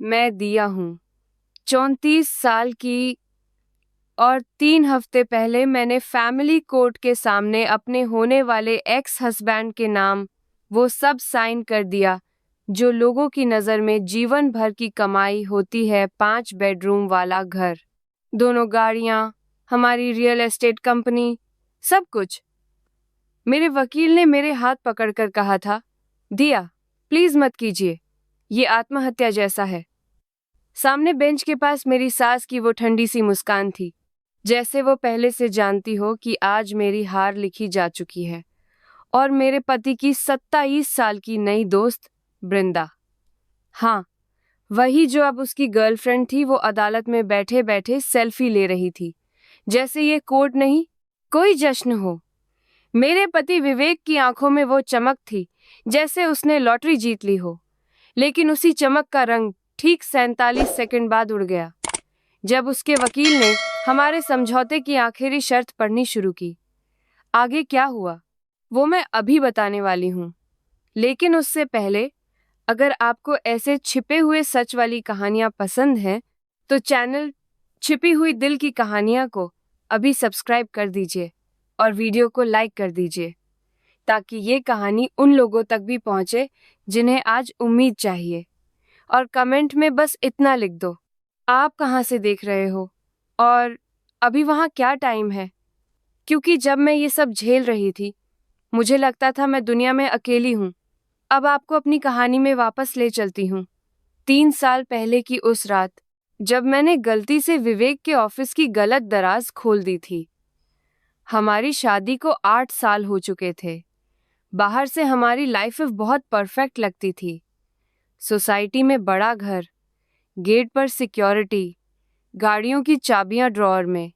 मैं दिया हूँ, 34 साल की, और 3 हफ्ते पहले मैंने फैमिली कोर्ट के सामने अपने होने वाले एक्स हस्बैंड के नाम वो सब साइन कर दिया जो लोगों की नज़र में जीवन भर की कमाई होती है। 5 बेडरूम वाला घर, 2 गाड़ियाँ, हमारी रियल एस्टेट कंपनी, सब कुछ। मेरे वकील ने मेरे हाथ पकड़कर कहा था, दिया, प्लीज मत कीजिए, ये आत्महत्या जैसा है। सामने बेंच के पास मेरी सास की वो ठंडी सी मुस्कान थी, जैसे वो पहले से जानती हो कि आज मेरी हार लिखी जा चुकी है। और मेरे पति की 27 साल की नई दोस्त बृंदा, हाँ, वही जो अब उसकी गर्लफ्रेंड थी, वो अदालत में बैठे बैठे सेल्फी ले रही थी, जैसे ये कोर्ट नहीं कोई जश्न हो। मेरे पति विवेक की आंखों में वो चमक थी जैसे उसने लॉटरी जीत ली हो, लेकिन उसी चमक का रंग ठीक 47 सेकंड बाद उड़ गया जब उसके वकील ने हमारे समझौते की आखिरी शर्त पढ़नी शुरू की। आगे क्या हुआ वो मैं अभी बताने वाली हूँ, लेकिन उससे पहले अगर आपको ऐसे छिपे हुए सच वाली कहानियाँ पसंद हैं तो चैनल छिपी हुई दिल की कहानियाँ को अभी सब्सक्राइब कर दीजिए और वीडियो को लाइक कर दीजिए, ताकि ये कहानी उन लोगों तक भी पहुंचे जिन्हें आज उम्मीद चाहिए। और कमेंट में बस इतना लिख दो, आप कहाँ से देख रहे हो और अभी वहाँ क्या टाइम है। क्योंकि जब मैं ये सब झेल रही थी मुझे लगता था मैं दुनिया में अकेली हूँ। अब आपको अपनी कहानी में वापस ले चलती हूँ, 3 साल पहले की उस रात जब मैंने गलती से विवेक के ऑफिस की गलत दराज खोल दी थी। हमारी शादी को 8 साल हो चुके थे। बाहर से हमारी लाइफ बहुत परफेक्ट लगती थी। सोसाइटी में बड़ा घर, गेट पर सिक्योरिटी, गाड़ियों की चाबियां ड्रॉअर में,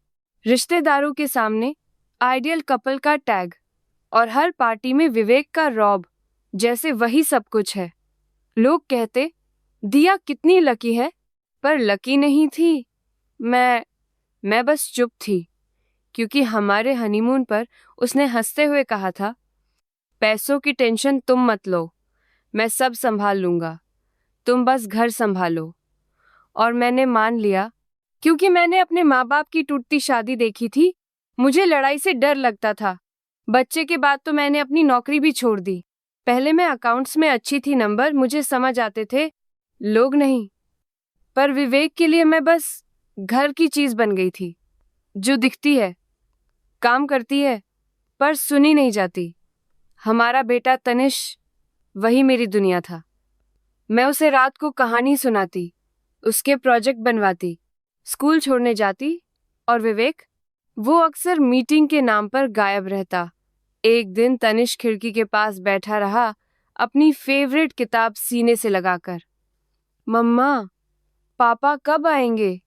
रिश्तेदारों के सामने आइडियल कपल का टैग, और हर पार्टी में विवेक का रौब, जैसे वही सब कुछ है। लोग कहते, दिया कितनी लकी है, पर लकी नहीं थी। मैं बस चुप थी, क्योंकि हमारे हनीमून पर उसने हंसते हुए कहा था, पैसों की टेंशन तुम मत लो, मैं सब संभाल लूंगा, तुम बस घर संभालो। और मैंने मान लिया, क्योंकि मैंने अपने माँ बाप की टूटती शादी देखी थी। मुझे लड़ाई से डर लगता था। बच्चे के बाद तो मैंने अपनी नौकरी भी छोड़ दी। पहले मैं अकाउंट्स में अच्छी थी, नंबर मुझे समझ आते थे, लोग नहीं। पर विवेक के लिए मैं बस घर की चीज बन गई थी, जो दिखती है, काम करती है, पर सुनी नहीं जाती। हमारा बेटा तनिष, वही मेरी दुनिया था। मैं उसे रात को कहानी सुनाती, उसके प्रोजेक्ट बनवाती, स्कूल छोड़ने जाती, और विवेक, वो अक्सर मीटिंग के नाम पर गायब रहता। एक दिन तनिष खिड़की के पास बैठा रहा, अपनी फेवरेट किताब सीने से लगाकर। मम्मा, पापा कब आएंगे?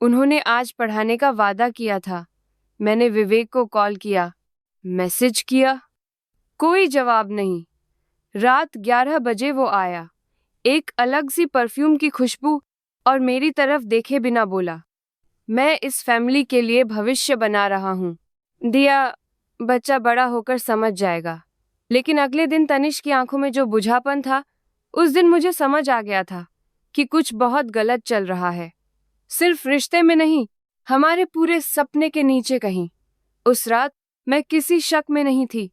उन्होंने आज पढ़ाने का वादा किया था। मैंने विवेक को कॉल किया, मैसेज किया, कोई जवाब नहीं। रात 11 बजे वो आया, एक अलग सी परफ्यूम की खुशबू, और मेरी तरफ देखे बिना बोला, मैं इस फैमिली के लिए भविष्य बना रहा हूँ। दिया, बच्चा बड़ा होकर समझ जाएगा। लेकिन अगले दिन तनिष की आंखों में जो बुझापन था, उस दिन मुझे समझ आ गया था कि कुछ बहुत गलत चल रहा है। सिर्फ रिश्ते में नहीं, हमारे पूरे सपने के नीचे कहीं। उस रात मैं किसी शक में नहीं थी।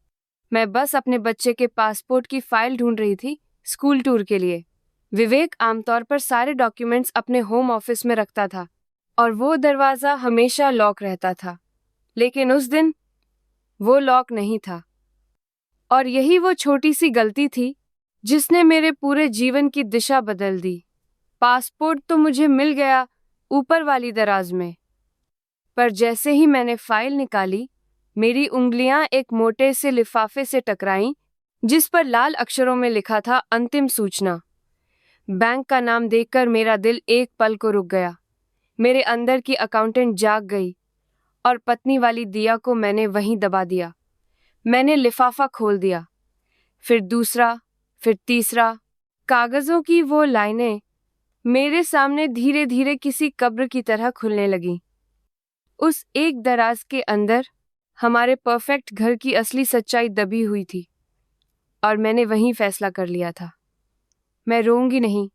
मैं बस अपने बच्चे के पासपोर्ट की फाइल ढूंढ रही थी, स्कूल टूर के लिए। विवेक आमतौर पर सारे डॉक्यूमेंट्स अपने होम ऑफिस में रखता था, और वो दरवाजा हमेशा लॉक रहता था। लेकिन उस दिन वो लॉक नहीं था। और यही वो छोटी सी गलती थी जिसने मेरे पूरे जीवन की दिशा बदल दी। पासपोर्ट तो मुझे मिल गया ऊपर वाली दराज में, पर जैसे ही मैंने फाइल निकाली, मेरी उंगलियां एक मोटे से लिफाफे से टकराईं जिस पर लाल अक्षरों में लिखा था, अंतिम सूचना। बैंक का नाम देखकर मेरा दिल एक पल को रुक गया। मेरे अंदर की अकाउंटेंट जाग गई, और पत्नी वाली दिया को मैंने वहीं दबा दिया। मैंने लिफाफा खोल दिया, फिर दूसरा, फिर तीसरा। कागजों की वो लाइनें मेरे सामने धीरे धीरे किसी कब्र की तरह खुलने लगीं। उस एक दराज के अंदर हमारे परफेक्ट घर की असली सच्चाई दबी हुई थी, और मैंने वहीं फैसला कर लिया था, मैं रोऊंगी नहीं,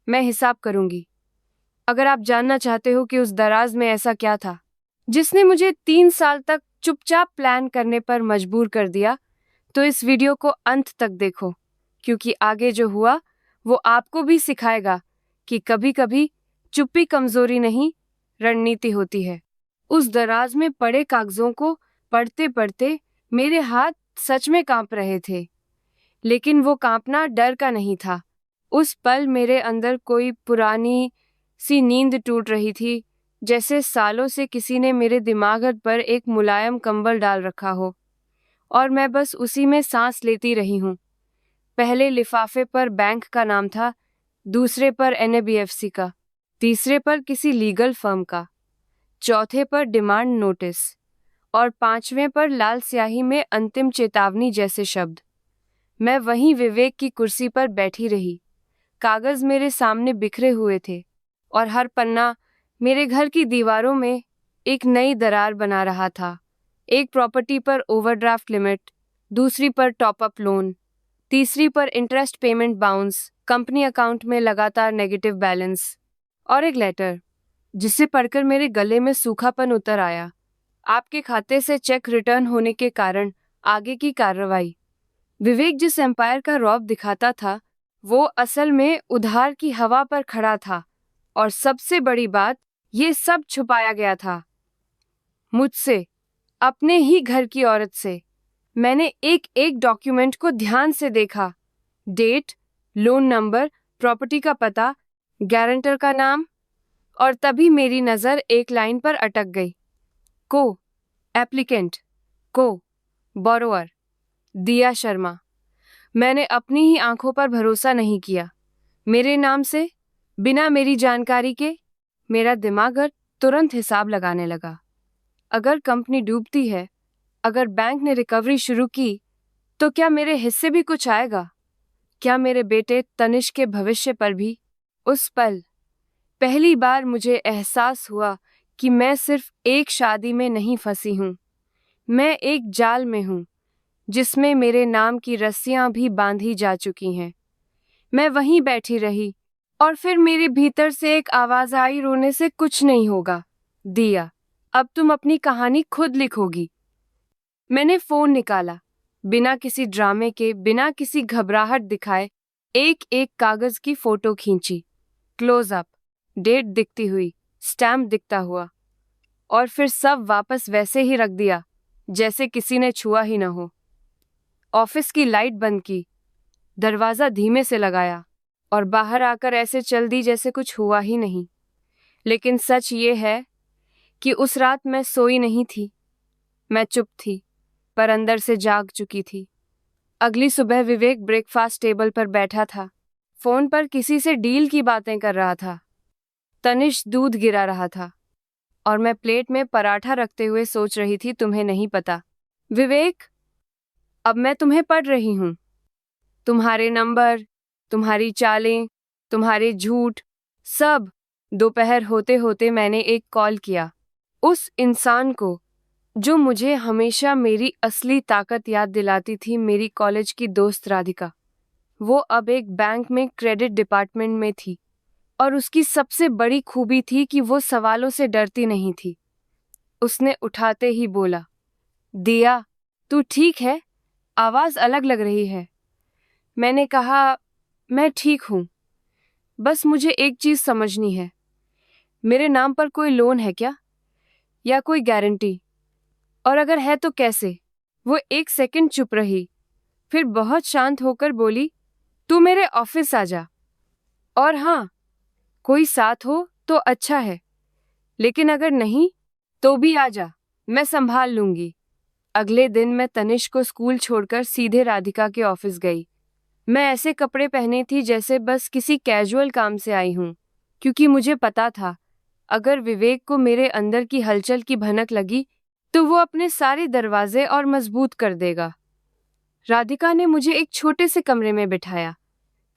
मैं हिसाब करूंगी। अगर आप जानना चाहते हो कि उस दराज में ऐसा क्या था जिसने मुझे 3 साल तक चुपचाप प्लान करने पर मजबूर कर दिया, तो इस वीडियो को अंत तक देखो, क्योंकि आगे जो हुआ वो आपको भी सिखाएगा कि कभी-कभी चुप्पी कमजोरी नहीं, रणनीति होती है। उस दराज में पड़े कागजों को पढ़ते पढ़ते मेरे हाथ सच में कांप रहे थे, लेकिन वो कांपना डर का नहीं था। उस पल मेरे अंदर कोई पुरानी सी नींद टूट रही थी, जैसे सालों से किसी ने मेरे दिमाग पर एक मुलायम कंबल डाल रखा हो और मैं बस उसी में सांस लेती रही हूँ। पहले लिफाफे पर बैंक का नाम था, दूसरे पर NABFC का, तीसरे पर किसी लीगल फर्म का, चौथे पर डिमांड नोटिस और पांचवें पर लाल स्याही में अंतिम चेतावनी जैसे शब्द। मैं वहीं विवेक की कुर्सी पर बैठी रही। कागज मेरे सामने बिखरे हुए थे और हर पन्ना मेरे घर की दीवारों में एक नई दरार बना रहा था। एक प्रॉपर्टी पर ओवरड्राफ्ट लिमिट, दूसरी पर टॉपअप लोन, तीसरी पर interest payment bounce, company account में लगातार नेगेटिव बैलेंस और एक लेटर जिसे पढ़कर मेरे गले में सूखापन उतर आया। आपके खाते से चेक रिटर्न होने के कारण आगे की कार्रवाई। विवेक जिस एम्पायर का रौब दिखाता था, वो असल में उधार की हवा पर खड़ा था और सबसे बड़ी बात, ये सब छुपाया गया था मुझसे, अपने ही घर की औरत से। मैंने एक एक डॉक्यूमेंट को ध्यान से देखा, डेट, लोन नंबर, प्रॉपर्टी का पता, गारंटर का नाम, और तभी मेरी नज़र एक लाइन पर अटक गई। को एप्लीकेंट, को बोरोअर, दिया शर्मा। मैंने अपनी ही आंखों पर भरोसा नहीं किया। मेरे नाम से, बिना मेरी जानकारी के। मेरा दिमाग तुरंत हिसाब लगाने लगा। अगर कंपनी डूबती है, अगर बैंक ने रिकवरी शुरू की, तो क्या मेरे हिस्से भी कुछ आएगा? क्या मेरे बेटे तनिष्क के भविष्य पर भी? उस पल पहली बार मुझे एहसास हुआ कि मैं सिर्फ एक शादी में नहीं फंसी हूँ, मैं एक जाल में हूँ जिसमें मेरे नाम की रस्सियां भी बांधी जा चुकी हैं। मैं वहीं बैठी रही और फिर मेरे भीतर से एक आवाज आई, रोने से कुछ नहीं होगा दिया, अब तुम अपनी कहानी खुद लिखोगी। मैंने फोन निकाला, बिना किसी ड्रामे के, बिना किसी घबराहट दिखाए एक एक कागज की फोटो खींची, क्लोजअप, डेट दिखती हुई, स्टैम्प दिखता हुआ, और फिर सब वापस वैसे ही रख दिया जैसे किसी ने छुआ ही न हो। ऑफिस की लाइट बंद की, दरवाजा धीमे से लगाया और बाहर आकर ऐसे चल दी जैसे कुछ हुआ ही नहीं। लेकिन सच ये है कि उस रात मैं सोई नहीं थी। मैं चुप थी, पर अंदर से जाग चुकी थी। अगली सुबह विवेक ब्रेकफास्ट टेबल पर बैठा था, फोन पर किसी से डील की बातें कर रहा था। तनिष्क दूध गिरा रहा था और मैं प्लेट में पराठा रखते हुए सोच रही थी, तुम्हें नहीं पता विवेक, अब मैं तुम्हें पढ़ रही हूं। तुम्हारे नंबर, तुम्हारी चालें, तुम्हारे झूठ, सब। दोपहर होते होते मैंने एक कॉल किया, उस इंसान को जो मुझे हमेशा मेरी असली ताकत याद दिलाती थी, मेरी कॉलेज की दोस्त राधिका। वो अब एक बैंक में क्रेडिट डिपार्टमेंट में थी और उसकी सबसे बड़ी खूबी थी कि वो सवालों से डरती नहीं थी। उसने उठाते ही बोला, दिया, तू ठीक है? आवाज अलग लग रही है। मैंने कहा, मैं ठीक हूं, बस मुझे एक चीज समझनी है, मेरे नाम पर कोई लोन है क्या, या कोई गारंटी, और अगर है तो कैसे? वो एक सेकंड चुप रही, फिर बहुत शांत होकर बोली, तू मेरे ऑफिस आ जा, और हाँ, कोई साथ हो तो अच्छा है, लेकिन अगर नहीं तो भी आ जा, मैं संभाल लूंगी। अगले दिन मैं तनिष्क को स्कूल छोड़कर सीधे राधिका के ऑफिस गई। मैं ऐसे कपड़े पहने थी जैसे बस किसी कैजुअल काम से आई हूं, क्योंकि मुझे पता था अगर विवेक को मेरे अंदर की हलचल की भनक लगी तो वो अपने सारे दरवाजे और मजबूत कर देगा। राधिका ने मुझे एक छोटे से कमरे में बिठाया,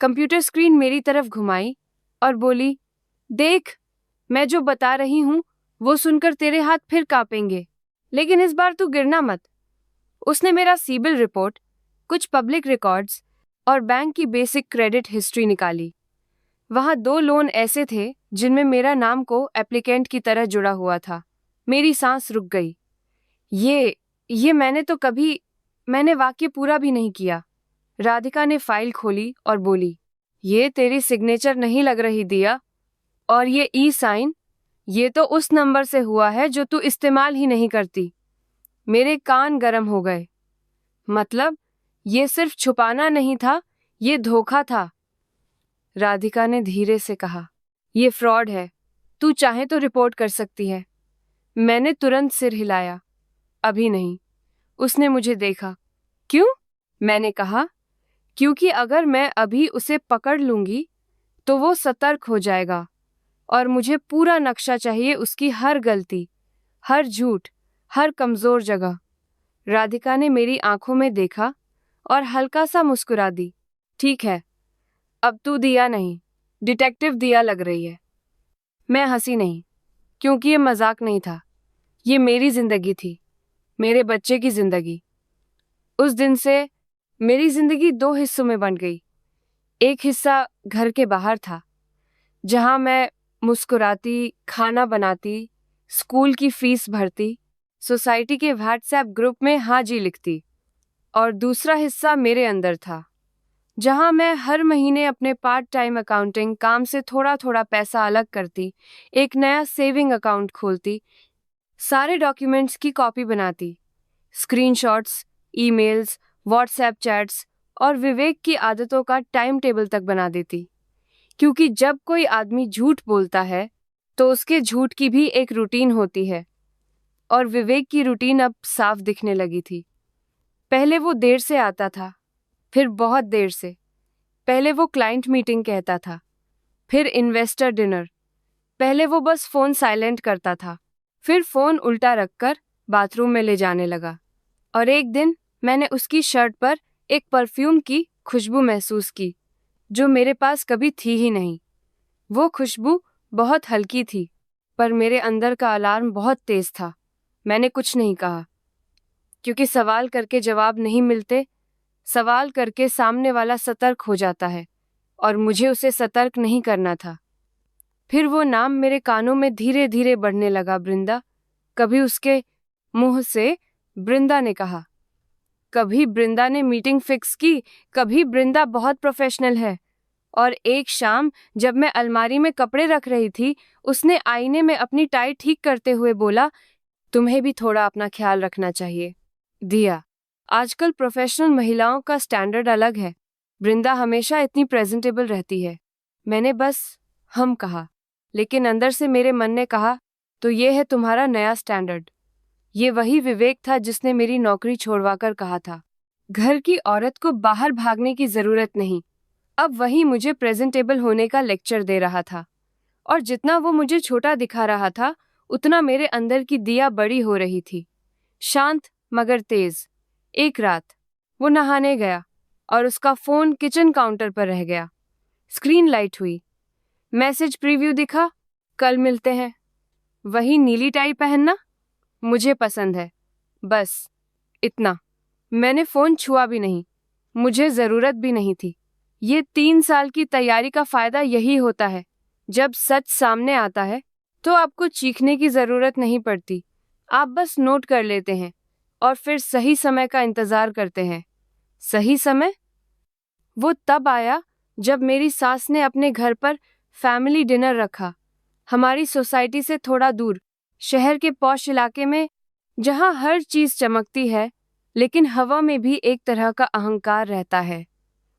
कंप्यूटर स्क्रीन मेरी तरफ घुमाई और बोली, देख, मैं जो बता रही हूं वो सुनकर तेरे हाथ फिर कांपेंगे, लेकिन इस बार तू गिरना मत। उसने मेरा सिबिल रिपोर्ट, कुछ पब्लिक रिकॉर्ड्स और बैंक की बेसिक क्रेडिट हिस्ट्री निकाली। वहाँ 2 लोन ऐसे थे जिनमें मेरा नाम को एप्लीकेंट की तरह जुड़ा हुआ था। मेरी सांस रुक गई। ये मैंने वाक्य पूरा भी नहीं किया। राधिका ने फाइल खोली और बोली, ये तेरी सिग्नेचर नहीं लग रही दिया। और ये ई साइन, ये तो उस नंबर से हुआ है जो तू इस्तेमाल ही नहीं करती। मेरे कान गरम हो गए। मतलब ये सिर्फ छुपाना नहीं था, ये धोखा था। राधिका ने धीरे से कहा, ये फ्रॉड है, तू चाहे तो रिपोर्ट कर सकती है। मैंने तुरंत सिर हिलाया, अभी नहीं। उसने मुझे देखा। क्यों? मैंने कहा, क्योंकि अगर मैं अभी उसे पकड़ लूंगी तो वो सतर्क हो जाएगा और मुझे पूरा नक्शा चाहिए, उसकी हर गलती, हर झूठ, हर कमजोर जगह। राधिका ने मेरी आंखों में देखा और हल्का सा मुस्कुरा दी। ठीक है, अब तू दिया नहीं, डिटेक्टिव दिया लग रही है। मैं हंसी नहीं, क्योंकि ये मजाक नहीं था। ये मेरी जिंदगी थी, मेरे बच्चे की जिंदगी। उस दिन से मेरी जिंदगी 2 हिस्सों में बंट गई। एक हिस्सा घर के बाहर था, जहां मैं मुस्कुराती, खाना बनाती, स्कूल की फीस भरती, सोसाइटी के व्हाट्सएप ग्रुप में हाँ जी लिखती। और दूसरा हिस्सा मेरे अंदर था, जहां मैं हर महीने अपने पार्ट टाइम अकाउंटिंग काम से थोड़ा थोड़ा पैसा अलग करती, एक नया सेविंग अकाउंट खोलती, सारे डॉक्यूमेंट्स की कॉपी बनाती, स्क्रीनशॉट्स, ईमेल्स, व्हाट्सएप चैट्स और विवेक की आदतों का टाइम टेबल तक बना देती। क्योंकि जब कोई आदमी झूठ बोलता है तो उसके झूठ की भी एक रूटीन होती है, और विवेक की रूटीन अब साफ दिखने लगी थी। पहले वो देर से आता था, फिर बहुत देर से। पहले वो क्लाइंट मीटिंग कहता था, फिर इन्वेस्टर डिनर। पहले वो बस फोन साइलेंट करता था, फिर फोन उल्टा रखकर बाथरूम में ले जाने लगा। और एक दिन मैंने उसकी शर्ट पर एक परफ्यूम की खुशबू महसूस की, जो मेरे पास कभी थी ही नहीं। वो खुशबू बहुत हल्की थी, पर मेरे अंदर का अलार्म बहुत तेज था। मैंने कुछ नहीं कहा, क्योंकि सवाल करके जवाब नहीं मिलते। सवाल करके सामने वाला सतर्क हो जाता है, और मुझे उसे सतर्क नहीं करना था। फिर वो नाम मेरे कानों में धीरे धीरे बढ़ने लगा, बृंदा। कभी उसके मुंह से बृंदा ने कहा, कभी बृंदा ने मीटिंग फिक्स की, कभी बृंदा बहुत प्रोफेशनल है। और एक शाम जब मैं अलमारी में कपड़े रख रही थी, उसने आईने में अपनी टाई ठीक करते हुए बोला, तुम्हें भी थोड़ा अपना ख्याल रखना चाहिए दिया। आजकल प्रोफेशनल महिलाओं का स्टैंडर्ड अलग है। बृंदा हमेशा इतनी प्रेजेंटेबल रहती है। मैंने बस हम कहा, लेकिन अंदर से मेरे मन ने कहा, तो ये है तुम्हारा नया स्टैंडर्ड। ये वही विवेक था जिसने मेरी नौकरी छोड़वाकर कहा था, घर की औरत को बाहर भागने की जरूरत नहीं। अब वही मुझे प्रेजेंटेबल होने का लेक्चर दे रहा था। और जितना वो मुझे छोटा दिखा रहा था, उतना मेरे अंदर की दिया बड़ी हो रही थी, शांत मगर तेज। एक रात वो नहाने गया और उसका फोन किचन काउंटर पर रह गया। स्क्रीन लाइट हुई, मैसेज प्रीव्यू दिखा, कल मिलते हैं। वही नीली टाई पहनना मुझे पसंद है, बस इतना। मैंने फोन छुआ भी नहीं, मुझे जरूरत भी नहीं थी। ये 3 साल की तैयारी का फायदा यही होता है। जब सच सामने आता है तो आपको चीखने की जरूरत नहीं पड़ती, आप बस नोट कर लेते हैं और फिर सही समय का इंतजार करते हैं। सही समय वो तब आया जब मेरी सास ने अपने घर पर फैमिली डिनर रखा, हमारी सोसाइटी से थोड़ा दूर, शहर के पॉश इलाके में, जहां हर चीज चमकती है लेकिन हवा में भी एक तरह का अहंकार रहता है।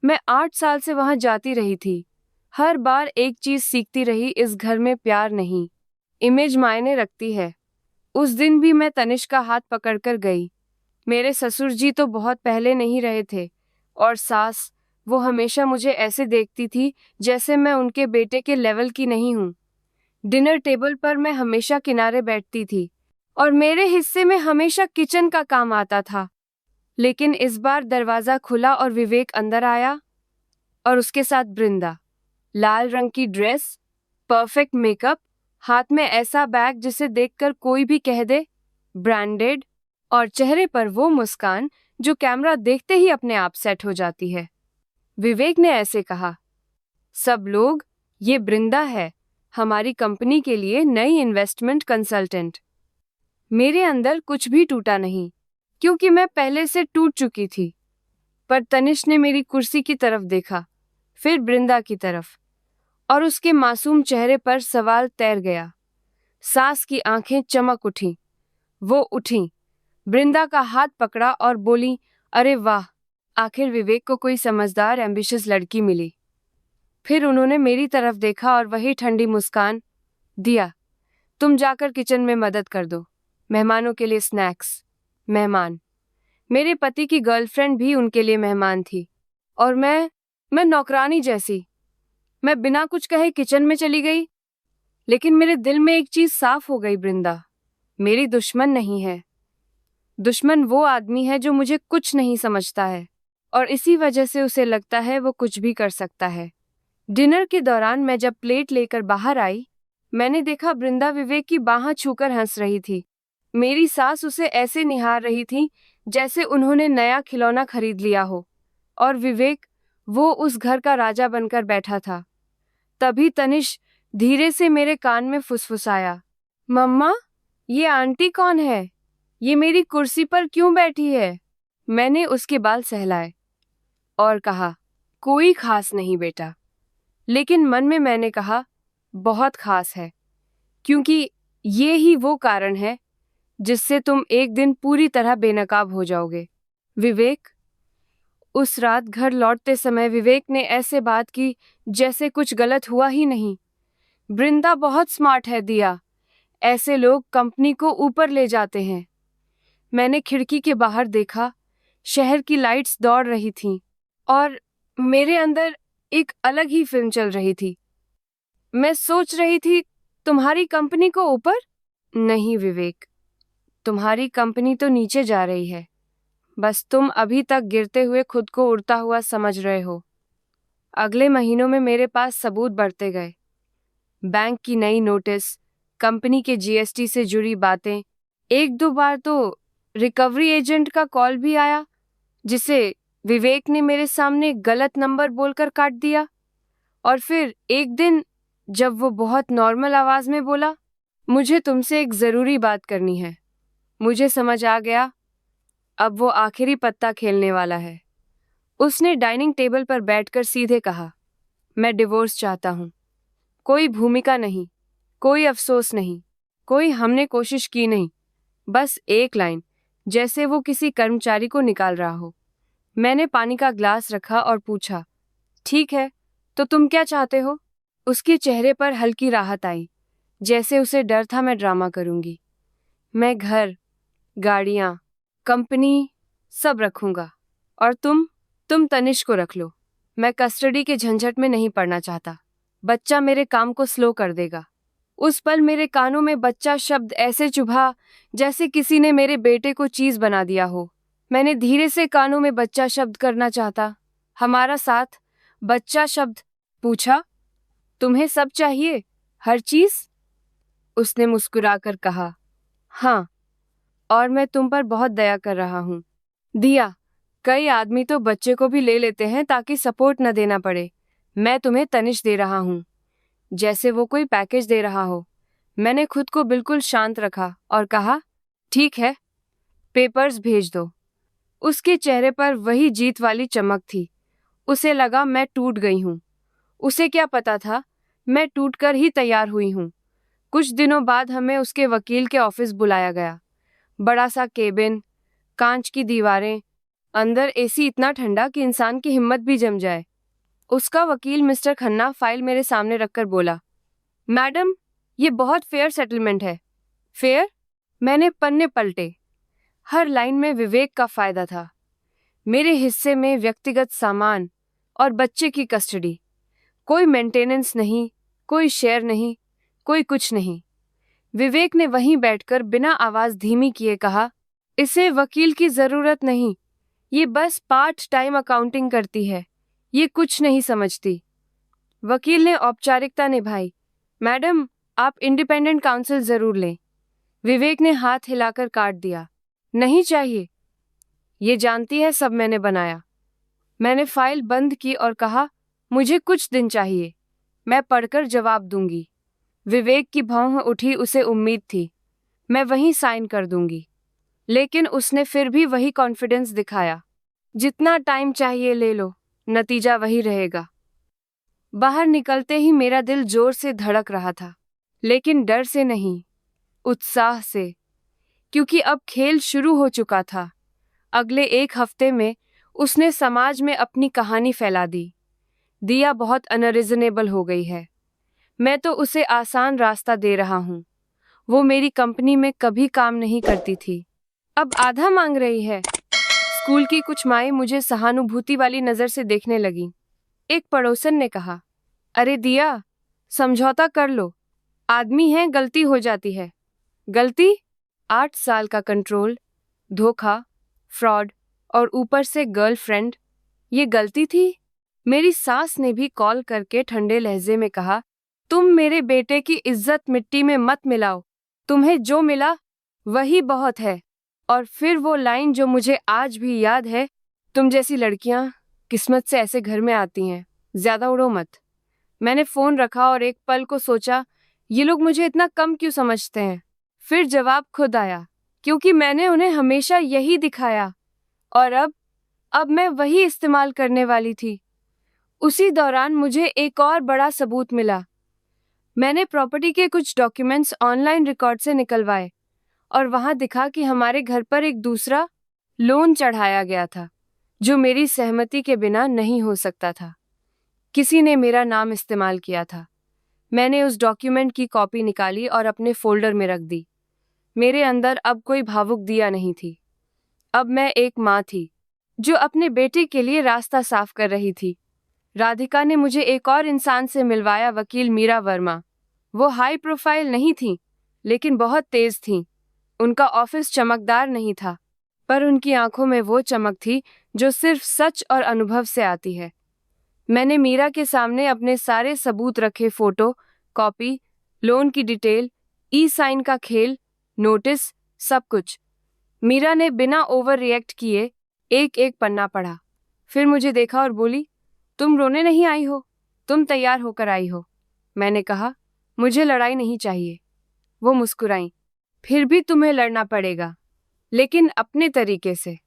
मैं 8 साल से वहां जाती रही थी, हर बार एक चीज सीखती रही, इस घर में प्यार नहीं, इमेज मायने रखती है। उस दिन भी मैं तनिष्क का हाथ पकड़कर गई। मेरे ससुर जी तो बहुत पहले नहीं रहे थे, और सास, वो हमेशा मुझे ऐसे देखती थी जैसे मैं उनके बेटे के लेवल की नहीं हूँ। डिनर टेबल पर मैं हमेशा किनारे बैठती थी और मेरे हिस्से में हमेशा किचन का काम आता था। लेकिन इस बार दरवाजा खुला और विवेक अंदर आया, और उसके साथ बृंदा। लाल रंग की ड्रेस, परफेक्ट मेकअप, हाथ में ऐसा बैग जिसे देखकर कोई भी कह दे ब्रांडेड, और चेहरे पर वो मुस्कान जो कैमरा देखते ही अपने आप सेट हो जाती है। विवेक ने ऐसे कहा, सब लोग ये बृंदा है, हमारी कंपनी के लिए नई इन्वेस्टमेंट कंसल्टेंट। मेरे अंदर कुछ भी टूटा नहीं, क्योंकि मैं पहले से टूट चुकी थी। पर तनिष्क ने मेरी कुर्सी की तरफ देखा, फिर बृंदा की तरफ, और उसके मासूम चेहरे पर सवाल तैर गया। सास की आंखें चमक उठीं। वो उठी, बृंदा का हाथ पकड़ा और बोली, अरे वाह, आखिर विवेक को कोई समझदार एम्बिशियस लड़की मिली। फिर उन्होंने मेरी तरफ देखा और वही ठंडी मुस्कान, दिया, तुम जाकर किचन में मदद कर दो, मेहमानों के लिए स्नैक्स। मेहमान, मेरे पति की गर्लफ्रेंड भी उनके लिए मेहमान थी, और मैं नौकरानी जैसी। मैं बिना कुछ कहे किचन में चली गई। लेकिन मेरे दिल में एक चीज साफ हो गई, बृंदा मेरी दुश्मन नहीं है। दुश्मन वो आदमी है जो मुझे कुछ नहीं समझता है, और इसी वजह से उसे लगता है वो कुछ भी कर सकता है। डिनर के दौरान मैं जब प्लेट लेकर बाहर आई, मैंने देखा बृंदा विवेक की बाहें छूकर हंस रही थी। मेरी सास उसे ऐसे निहार रही थी जैसे उन्होंने नया खिलौना खरीद लिया हो, और विवेक, वो उस घर का राजा बनकर बैठा था। तभी तनिष्क धीरे से मेरे कान में फुसफुसाया, मम्मा, ये आंटी कौन है? ये मेरी कुर्सी पर क्यों बैठी है? मैंने उसके बाल सहलाए और कहा, कोई खास नहीं बेटा। लेकिन मन में मैंने कहा, बहुत खास है, क्योंकि ये ही वो कारण है जिससे तुम एक दिन पूरी तरह बेनकाब हो जाओगे। विवेक, उस रात घर लौटते समय विवेक ने ऐसे बात की जैसे कुछ गलत हुआ ही नहीं। बृंदा बहुत स्मार्ट है दिया, ऐसे लोग कंपनी को ऊपर ले जाते हैं। मैंने खिड़की के बाहर देखा, शहर की लाइट्स दौड़ रही थीं, और मेरे अंदर एक अलग ही फिल्म चल रही थी। मैं सोच रही थी, तुम्हारी कंपनी को ऊपर? नहीं विवेक, तुम्हारी कंपनी तो नीचे जा रही है। बस तुम अभी तक गिरते हुए खुद को उड़ता हुआ समझ रहे हो। अगले महीनों में मेरे पास सबूत बढ़ते गए। बैंक की नई नोटिस, कंपनी के जीएसटी से जुड़ी बातें, एक दो बार तो रिकवरी एजेंट का कॉल भी आया, जिसे विवेक ने मेरे सामने गलत नंबर बोलकर काट दिया। और फिर एक दिन जब वो बहुत नॉर्मल आवाज में बोला, मुझे तुमसे एक जरूरी बात करनी है। मुझे समझ आ गया, अब वो आखिरी पत्ता खेलने वाला है। उसने डाइनिंग टेबल पर बैठकर सीधे कहा, मैं डिवोर्स चाहता हूँ। कोई भूमिका नहीं, कोई अफसोस नहीं, कोई हमने कोशिश की नहीं, बस एक लाइन, जैसे वो किसी कर्मचारी को निकाल रहा हो। मैंने पानी का ग्लास रखा और पूछा, ठीक है, तो तुम क्या चाहते हो? उसके चेहरे पर हल्की राहत आई, जैसे उसे डर था मैं ड्रामा करूंगी। मैं घर, गाड़ियां, कंपनी सब रखूंगा, और तुम तनिष्क को रख लो। मैं कस्टडी के झंझट में नहीं पड़ना चाहता। बच्चा मेरे काम को स्लो कर देगा। उस पल मेरे कानों में बच्चा शब्द ऐसे चुभा जैसे किसी ने मेरे बेटे को चीज बना दिया हो। मैंने धीरे से कानों में बच्चा शब्द करना चाहता, हमारा साथ। बच्चा शब्द पूछा, तुम्हें सब चाहिए, हर चीज? उसने मुस्कुराकर कहा, हाँ, और मैं तुम पर बहुत दया कर रहा हूँ। दिया, कई आदमी तो बच्चे को भी ले लेते हैं ताकि सपोर्ट न देना पड़े। मैं तुम्हें तनिष्क दे रहा हूँ, जैसे वो कोई पैकेज दे रहा हो। मैंने खुद को बिल्कुल शांत रखा और कहा, ठीक है, पेपर्स भेज दो। उसके चेहरे पर वही जीत वाली चमक थी। उसे लगा मैं टूट गई हूँ। उसे क्या पता था, मैं टूटकर ही तैयार हुई हूँ। कुछ दिनों बाद हमें उसके वकील के ऑफिस बुलाया गया। बड़ा सा केबिन, कांच की दीवारें, अंदर एसी इतना ठंडा कि इंसान की हिम्मत भी जम जाए। उसका वकील मिस्टर खन्ना फाइल मेरे सामने रखकर बोला, मैडम, ये बहुत फेयर सेटलमेंट है। फेयर? मैंने पन्ने पलटे। हर लाइन में विवेक का फायदा था। मेरे हिस्से में व्यक्तिगत सामान और बच्चे की कस्टडी। कोई मेंटेनेंस नहीं, कोई शेयर नहीं, कोई कुछ नहीं। विवेक ने वहीं बैठकर बिना आवाज धीमी किए कहा, इसे वकील की जरूरत नहीं, ये बस पार्ट टाइम अकाउंटिंग करती है, ये कुछ नहीं समझती। वकील ने औपचारिकता निभाई, मैडम, आप इंडिपेंडेंट काउंसिल जरूर लें। विवेक ने हाथ हिलाकर काट दिया, नहीं चाहिए, ये जानती है सब मैंने बनाया। मैंने फाइल बंद की और कहा, मुझे कुछ दिन चाहिए। मैं पढ़कर जवाब दूंगी। विवेक की भौं उठी, उसे उम्मीद थी मैं वहीं साइन कर दूंगी, लेकिन उसने फिर भी वही कॉन्फिडेंस दिखाया। जितना टाइम चाहिए ले लो, नतीजा वही रहेगा। बाहर निकलते ही मेरा दिल जोर से धड़क रहा था, लेकिन डर से नहीं, उत्साह से, क्योंकि अब खेल शुरू हो चुका था। अगले 1 हफ्ते में उसने समाज में अपनी कहानी फैला दी। दिया बहुत अनरीजनेबल हो गई है। मैं तो उसे आसान रास्ता दे रहा हूँ। वो मेरी कंपनी में कभी काम नहीं करती थी, अब आधा मांग रही है। स्कूल की कुछ माएं मुझे सहानुभूति वाली नजर से देखने लगीं। एक पड़ोसन ने कहा, अरे दिया, समझौता कर लो, आदमी है, गलती हो जाती है। गलती? 8 साल का कंट्रोल, धोखा, फ्रॉड और ऊपर से गर्लफ्रेंड, ये गलती थी? मेरी सास ने भी कॉल करके ठंडे लहजे में कहा, तुम मेरे बेटे की इज्जत मिट्टी में मत मिलाओ, तुम्हें जो मिला वही बहुत है। और फिर वो लाइन जो मुझे आज भी याद है, तुम जैसी लड़कियां किस्मत से ऐसे घर में आती हैं, ज्यादा उड़ो मत। मैंने फोन रखा और एक पल को सोचा, ये लोग मुझे इतना कम क्यों समझते हैं? फिर जवाब खुद आया, क्योंकि मैंने उन्हें हमेशा यही दिखाया, और अब मैं वही इस्तेमाल करने वाली थी। उसी दौरान मुझे एक और बड़ा सबूत मिला। मैंने प्रॉपर्टी के कुछ डॉक्यूमेंट्स ऑनलाइन रिकॉर्ड से निकलवाए, और वहां दिखा कि हमारे घर पर एक दूसरा लोन चढ़ाया गया था, जो मेरी सहमति के बिना नहीं हो सकता था। किसी ने मेरा नाम इस्तेमाल किया था। मैंने उस डॉक्यूमेंट की कॉपी निकाली और अपने फोल्डर में रख दी। मेरे अंदर अब कोई भावुक दिया नहीं थी। अब मैं एक माँ थी, जो अपने बेटे के लिए रास्ता साफ कर रही थी। राधिका ने मुझे एक और इंसान से मिलवाया, वकील मीरा वर्मा। वो हाई प्रोफाइल नहीं थी, लेकिन बहुत तेज थी। उनका ऑफिस चमकदार नहीं था, पर उनकी आंखों में वो चमक थी जो सिर्फ सच और अनुभव से आती है। मैंने मीरा के सामने अपने सारे सबूत रखे, फोटो, कॉपी, लोन की डिटेल, ई साइन का खेल, नोटिस, सब कुछ। मीरा ने बिना ओवर रिएक्ट किए एक एक पन्ना पढ़ा, फिर मुझे देखा और बोली, तुम रोने नहीं आई हो, तुम तैयार होकर आई हो। मैंने कहा, मुझे लड़ाई नहीं चाहिए। वो मुस्कुराई, फिर भी तुम्हें लड़ना पड़ेगा, लेकिन अपने तरीके से।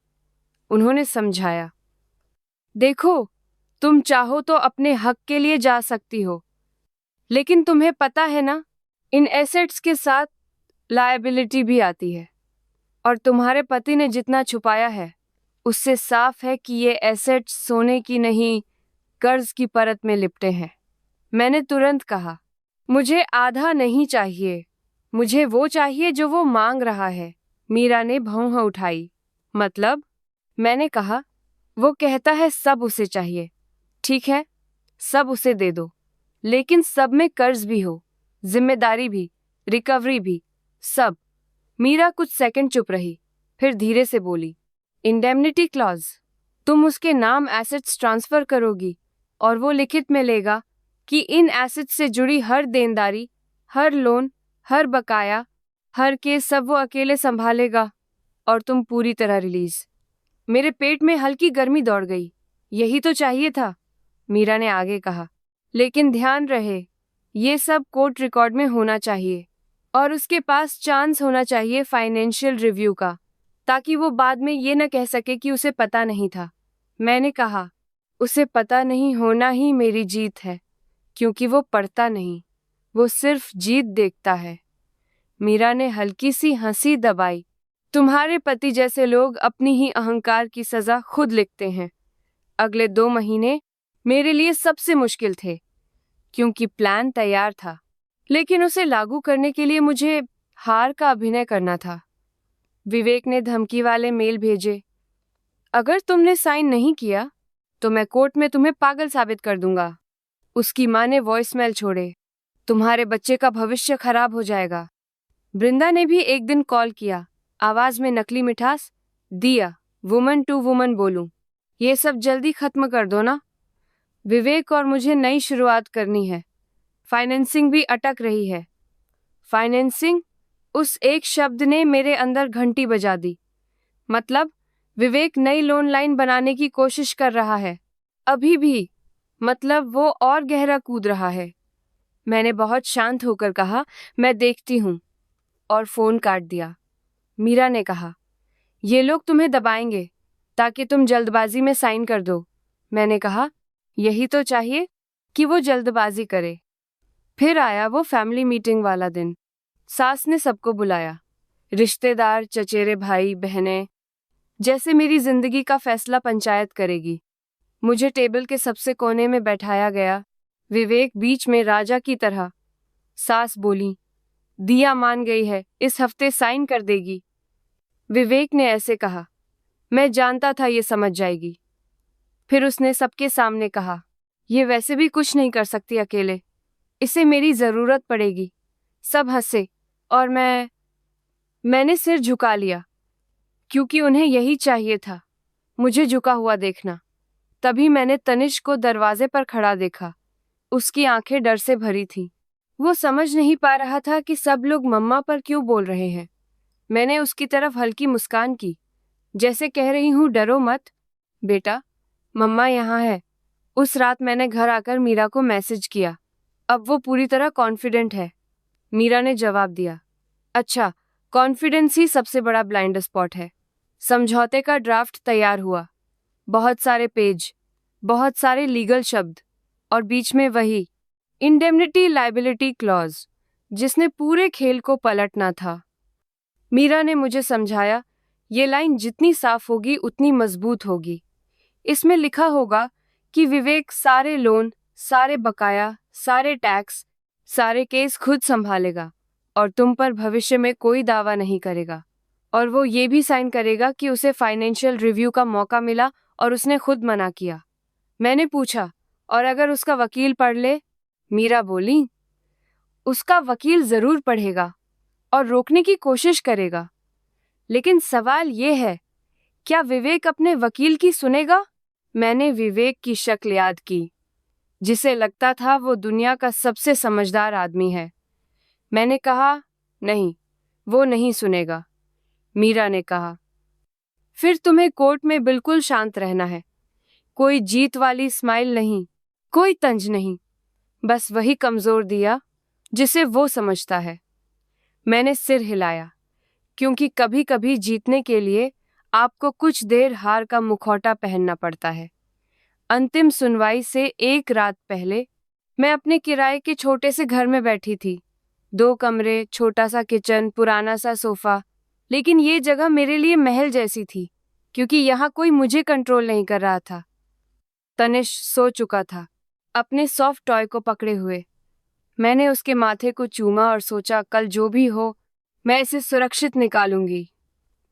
उन्होंने समझाया, देखो, तुम चाहो तो अपने हक के लिए जा सकती हो, लेकिन तुम्हें पता है ना, इन एसेट्स के साथ लायबिलिटी भी आती है, और तुम्हारे पति ने जितना छुपाया है, उससे साफ है कि ये एसेट्स सोने की नहीं, कर्ज की परत में लिपटे हैं। मैंने तुरंत कहा, मुझे आधा नहीं चाहिए, मुझे वो चाहिए जो वो मांग रहा है। मीरा ने भौं उठाई। मतलब? मैंने कहा, वो कहता है सब उसे चाहिए। ठीक है, सब उसे दे दो, लेकिन सब में कर्ज भी हो, जिम्मेदारी भी, रिकवरी भी, सब। मीरा कुछ सेकंड चुप रही, फिर धीरे से बोली, इंडेमनिटी क्लॉज। तुम उसके नाम एसेट्स ट्रांसफर करोगी, और वो लिखित में लेगा कि इन एसेट्स से जुड़ी हर देनदारी, हर लोन, हर बकाया, हर केस सब वो अकेले संभालेगा, और तुम पूरी तरह रिलीज। मेरे पेट में हल्की गर्मी दौड़ गई। यही तो चाहिए था, मीरा ने आगे कहा, लेकिन ध्यान रहे, ये सब कोर्ट रिकॉर्ड में होना चाहिए, और उसके पास चांस होना चाहिए फाइनेंशियल रिव्यू का, ताकि वो बाद में ये न कह सके कि उसे पता नहीं था। मैंने कहा, उसे पता नहीं होना ही मेरी जीत है, क्योंकि वो पढ़ता नहीं, वो सिर्फ जीत देखता है। मीरा ने हल्की सी हंसी दबाई। तुम्हारे पति जैसे लोग अपनी ही अहंकार की सजा खुद लिखते हैं। अगले 2 महीने मेरे लिए सबसे मुश्किल थे, क्योंकि प्लान तैयार था, लेकिन उसे लागू करने के लिए मुझे हार का अभिनय करना था। विवेक ने धमकी वाले मेल भेजे, अगर तुमने साइन नहीं किया तो मैं कोर्ट में तुम्हें पागल साबित कर दूंगा। उसकी माँ ने वॉइसमेल छोड़े, तुम्हारे बच्चे का भविष्य खराब हो जाएगा। बृंदा ने भी एक दिन कॉल किया, आवाज में नकली मिठास, दिया, वुमन टू वुमन बोलूं, ये सब जल्दी खत्म कर दो ना। विवेक और मुझे नई शुरुआत करनी है। फाइनेंसिंग भी अटक रही है। फाइनेंसिंग? उस एक शब्द ने मेरे अंदर घंटी बजा दी। मतलब, विवेक नई लोन लाइन बनाने की कोशिश कर रहा है, अभी भी। मतलब वो और गहरा कूद रहा है। मैंने बहुत शांत होकर कहा, मैं देखती हूँ, और फोन काट दिया। मीरा ने कहा, ये लोग तुम्हें दबाएंगे ताकि तुम जल्दबाजी में साइन कर दो। मैंने कहा, यही तो चाहिए कि वो जल्दबाजी करे। फिर आया वो फैमिली मीटिंग वाला दिन। सास ने सबको बुलाया, रिश्तेदार, चचेरे भाई बहनें, जैसे मेरी जिंदगी का फैसला पंचायत करेगी। मुझे टेबल के सबसे कोने में बैठाया गया, विवेक बीच में राजा की तरह। सास बोली, दिया मान गई है, इस हफ्ते साइन कर देगी। विवेक ने ऐसे कहा, मैं जानता था ये समझ जाएगी। फिर उसने सबके सामने कहा, ये वैसे भी कुछ नहीं कर सकती अकेले, इसे मेरी जरूरत पड़ेगी। सब हंसे और मैंने सिर झुका लिया, क्योंकि उन्हें यही चाहिए था, मुझे झुका हुआ देखना। तभी मैंने तनिष्क को दरवाजे पर खड़ा देखा। उसकी आंखें डर से भरी थीं। वो समझ नहीं पा रहा था कि सब लोग मम्मा पर क्यों बोल रहे हैं। मैंने उसकी तरफ हल्की मुस्कान की, जैसे कह रही हूँ, डरो मत बेटा, मम्मा यहाँ है। उस रात मैंने घर आकर मीरा को मैसेज किया। अब वो पूरी तरह कॉन्फिडेंट है। मीरा ने जवाब दिया, अच्छा, कॉन्फिडेंस ही सबसे बड़ा ब्लाइंड स्पॉट है। समझौते का ड्राफ्ट तैयार हुआ, बहुत सारे पेज, बहुत सारे लीगल शब्द, और बीच में वही इंडेमनिटी लायबिलिटी क्लॉज, जिसने पूरे खेल को पलटना था। मीरा ने मुझे समझाया, ये लाइन जितनी साफ होगी उतनी मजबूत होगी। इसमें लिखा होगा कि विवेक सारे लोन, सारे बकाया, सारे टैक्स, सारे केस खुद संभालेगा और तुम पर भविष्य में कोई दावा नहीं करेगा। और वो ये भी साइन करेगा कि उसे फाइनेंशियल रिव्यू का मौका मिला और उसने खुद मना किया। मैंने पूछा, और अगर उसका वकील पढ़ ले? मीरा बोली, उसका वकील जरूर पढ़ेगा और रोकने की कोशिश करेगा। लेकिन सवाल ये है, क्या विवेक अपने वकील की सुनेगा? मैंने विवेक की शक्ल याद की, जिसे लगता था वो दुनिया का सबसे समझदार आदमी है। मैंने कहा, नहीं, वो नहीं सुनेगा। मीरा ने कहा, फिर तुम्हें कोर्ट में बिल्कुल शांत रहना है। कोई जीत वाली स्माइल नहीं, कोई तंज नहीं, बस वही कमजोर दिया जिसे वो समझता है। मैंने सिर हिलाया, क्योंकि कभी कभी जीतने के लिए आपको कुछ देर हार का मुखौटा पहनना पड़ता है। अंतिम सुनवाई से एक रात पहले मैं अपने किराए के छोटे से घर में बैठी थी। 2 कमरे, छोटा सा किचन, पुराना सा सोफा, लेकिन ये जगह मेरे लिए महल जैसी थी, क्योंकि यहाँ कोई मुझे कंट्रोल नहीं कर रहा था। तनिष सो चुका था, अपने सॉफ्ट टॉय को पकड़े हुए। मैंने उसके माथे को चूमा और सोचा, कल जो भी हो, मैं इसे सुरक्षित निकालूंगी।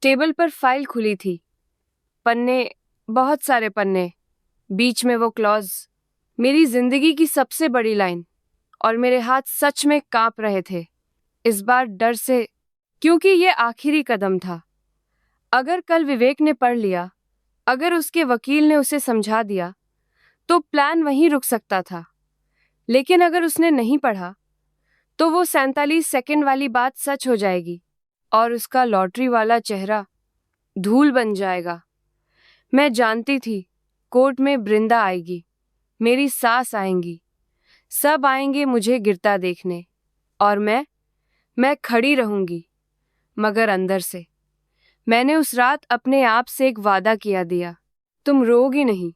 टेबल पर फाइल खुली थी, पन्ने, बहुत सारे पन्ने, बीच में वो क्लॉज, मेरी जिंदगी की सबसे बड़ी लाइन, और मेरे हाथ सच में कांप रहे थे, इस बार डर से, क्योंकि ये आखिरी कदम था। अगर कल विवेक ने पढ़ लिया, अगर उसके वकील ने उसे समझा दिया, तो प्लान वहीं रुक सकता था। लेकिन अगर उसने नहीं पढ़ा, तो वो 47 सेकंड वाली बात सच हो जाएगी और उसका लॉटरी वाला चेहरा धूल बन जाएगा। मैं जानती थी, कोर्ट में बृंदा आएगी, मेरी सास आएंगी, सब आएंगे मुझे गिरता देखने, और मैं खड़ी रहूंगी, मगर अंदर से। मैंने उस रात अपने आप से एक वादा किया दिया, तुम रोओगी नहीं,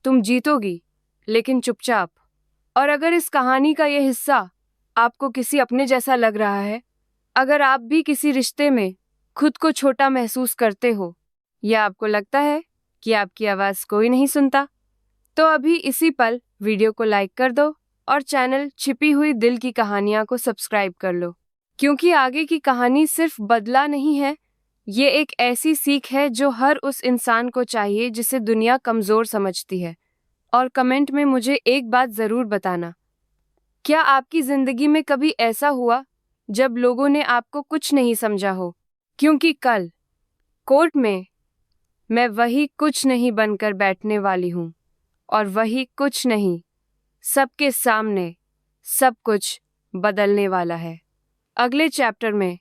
तुम जीतोगी, लेकिन चुपचाप। और अगर इस कहानी का यह हिस्सा आपको किसी अपने जैसा लग रहा है, अगर आप भी किसी रिश्ते में खुद को छोटा महसूस करते हो, या आपको लगता है कि आपकी आवाज कोई नहीं सुनता, तो अभी इसी पल वीडियो को लाइक कर दो और चैनल छिपी हुई दिल की कहानियां को सब्सक्राइब कर लो, क्योंकि आगे की कहानी सिर्फ बदला नहीं है, ये एक ऐसी सीख है जो हर उस इंसान को चाहिए जिसे दुनिया कमजोर समझती है। और कमेंट में मुझे एक बात जरूर बताना, क्या आपकी जिंदगी में कभी ऐसा हुआ जब लोगों ने आपको कुछ नहीं समझा हो? क्योंकि कल कोर्ट में मैं वही कुछ नहीं बनकर बैठने वाली हूँ, और वही कुछ नहीं सबके सामने सब कुछ बदलने वाला है। अगले चैप्टर में